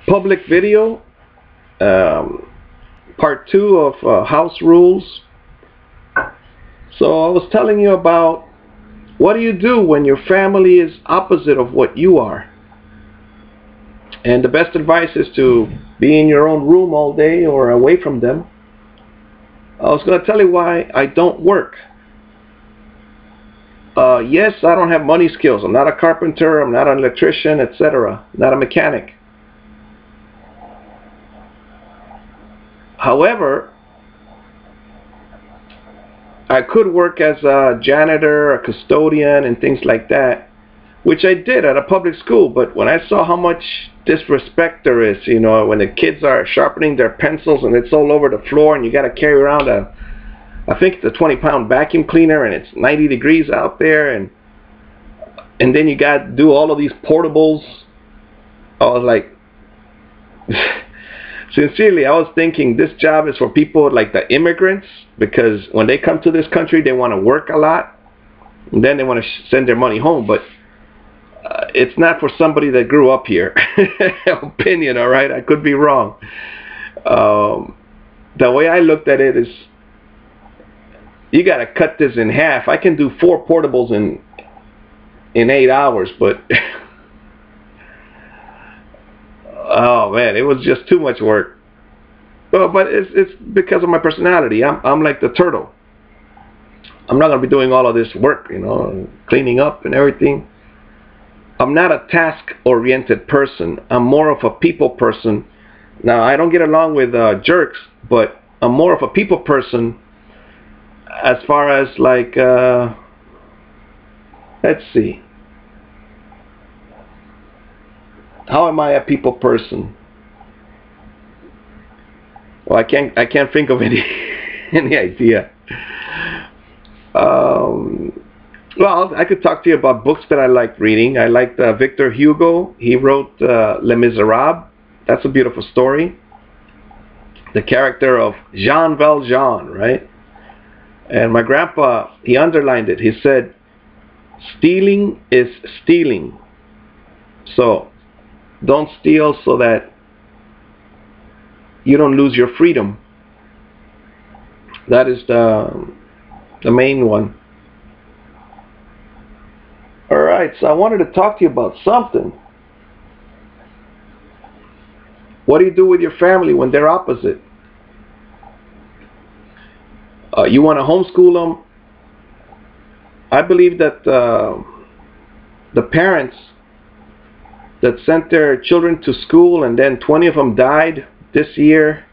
public video, part 2 of house rules. So I was telling you about what do you do when your family is opposite of what you are. And the best advice is to be in your own room all day or away from them. I was going to tell you why I don't work. Yes, I don't have money skills. I'm not a carpenter, I'm not an electrician, etc. Not a mechanic. However, I could work as a janitor, a custodian, and things like that, which I did at a public school. But when I saw how much disrespect there is, you know, when the kids are sharpening their pencils and it's all over the floor and you got to carry around I think it's a 20-pound vacuum cleaner and it's 90 degrees out there, and then you got to do all of these portables. I was like, sincerely, I was thinking this job is for people like the immigrants, because when they come to this country, they want to work a lot, and then they want to send their money home. But it's not for somebody that grew up here. Opinion, all right? I could be wrong. The way I looked at it is, you got to cut this in half. I can do 4 portables in 8 hours, but oh man, it was just too much work. Well, but it's because of my personality. I'm like the turtle. I'm not gonna be doing all of this work, you know, cleaning up and everything. I'm not a task-oriented person. I'm more of a people person. Now, I don't get along with jerks, but I'm more of a people person as far as like, let's see. How am I a people person? Well, I can't think of any idea. Well, I could talk to you about books that I liked reading. I liked Victor Hugo. He wrote Les Miserables. That's a beautiful story. The character of Jean Valjean, right? And my grandpa, he underlined it. He said, stealing is stealing. So don't steal so that you don't lose your freedom. That is the main one. Alright, so I wanted to talk to you about something. What do you do with your family when they're opposite? You want to homeschool them? I believe that the parents that sent their children to school and then 20 of them died this year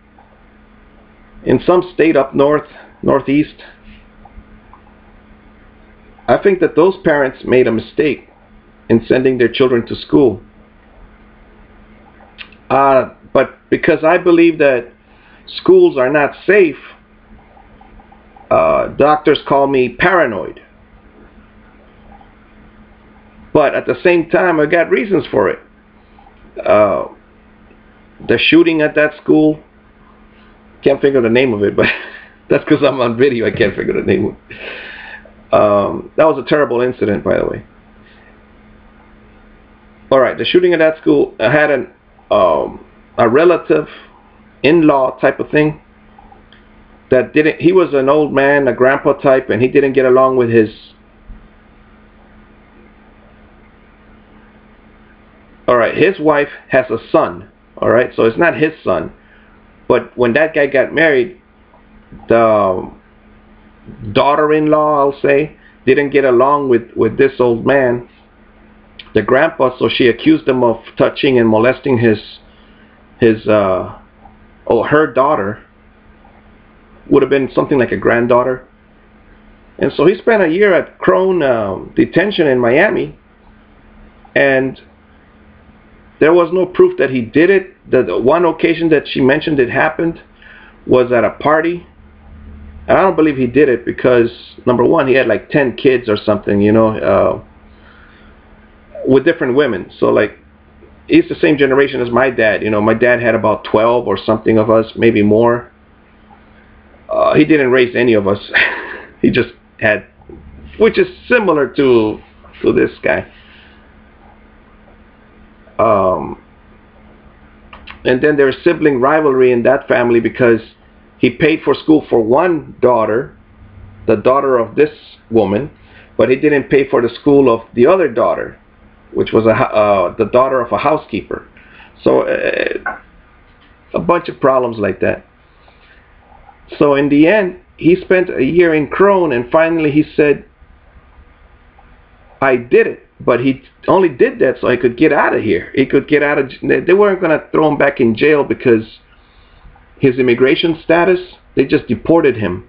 in some state up north, northeast, I think that those parents made a mistake in sending their children to school. But because I believe that schools are not safe, doctors call me paranoid. But at the same time, I got reasons for it. The shooting at that school, can't figure the name of it, but that's because I'm on video, I can't figure the name of it. That was a terrible incident, by the way. Alright, the shooting at that school, I had a relative, in-law type of thing, that didn't, he was an old man, a grandpa type, and he didn't get along with his, alright, his wife has a son, alright, so it's not his son, but when that guy got married, the daughter-in-law, I'll say, didn't get along with this old man, the grandpa, so she accused him of touching and molesting her daughter. Would have been something like a granddaughter. And so he spent a year at Crone detention in Miami, and there was no proof that he did it. The one occasion that she mentioned it happened was at a party. And I don't believe he did it because, number one, he had like 10 kids or something, you know, with different women. So like, he's the same generation as my dad. You know, my dad had about 12 or something of us, maybe more. He didn't raise any of us. He just had, which is similar to this guy. And then there's sibling rivalry in that family because he paid for school for one daughter, the daughter of this woman, but he didn't pay for the school of the other daughter, which was the daughter of a housekeeper. So a bunch of problems like that. So in the end, he spent a year in Crone, and finally he said, I did it. But he only did that so he could get out of here. He could get out of, they weren't going to throw him back in jail because his immigration status, they just deported him.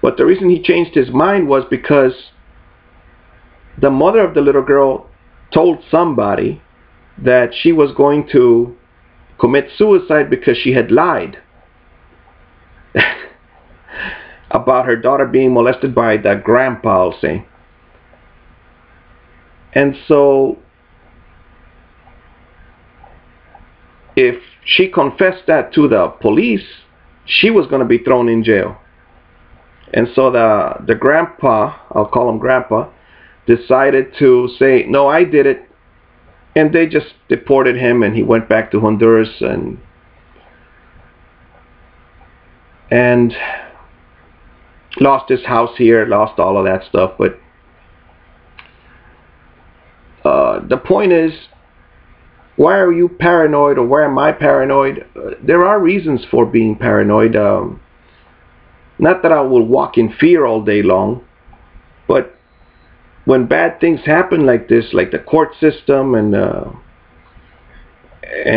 But the reason he changed his mind was because the mother of the little girl told somebody that she was going to commit suicide because she had lied about her daughter being molested by the grandpa, I'll say. And so if she confessed that to the police, she was going to be thrown in jail. And so the grandpa, I'll call him grandpa, decided to say, no, I did it. And they just deported him, and he went back to Honduras and lost his house here, lost all of that stuff. But the point is, why are you paranoid, or why am I paranoid? There are reasons for being paranoid. Not that I will walk in fear all day long, but when bad things happen like this, like the court system, and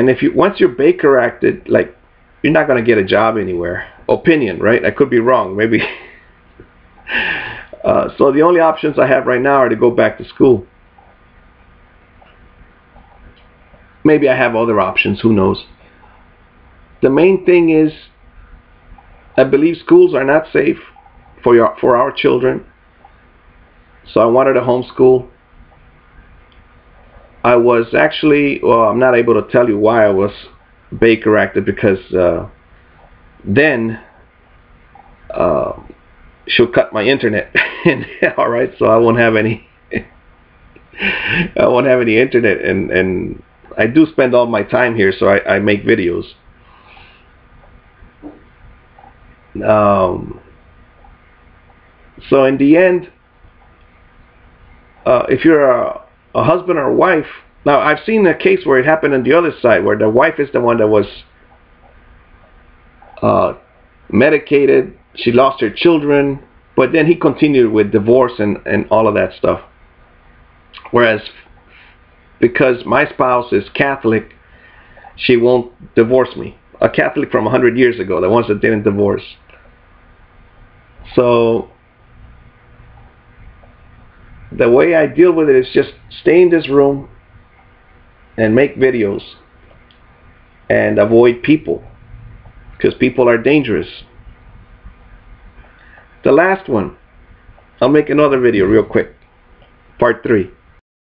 if you, once you're Baker acted, like, you're not going to get a job anywhere. Opinion, right? I could be wrong, maybe. So the only options I have right now are to go back to school. Maybe I have other options, who knows. The main thing is, I believe schools are not safe for our children. So I wanted to homeschool. I was actually, well, I'm not able to tell you why I was Baker acted, because then she'll cut my internet. All right, so I won't have any. I won't have any internet, and I do spend all my time here, so I make videos. So in the end, if you're a husband or a wife, now I've seen a case where it happened on the other side, where the wife is the one that was medicated, she lost her children, but then he continued with divorce and all of that stuff. Whereas, because my spouse is Catholic, she won't divorce me. A Catholic from 100 years ago, the ones that didn't divorce. So the way I deal with it is just stay in this room and make videos and avoid people, because people are dangerous. The last one, I'll make another video real quick, part 3.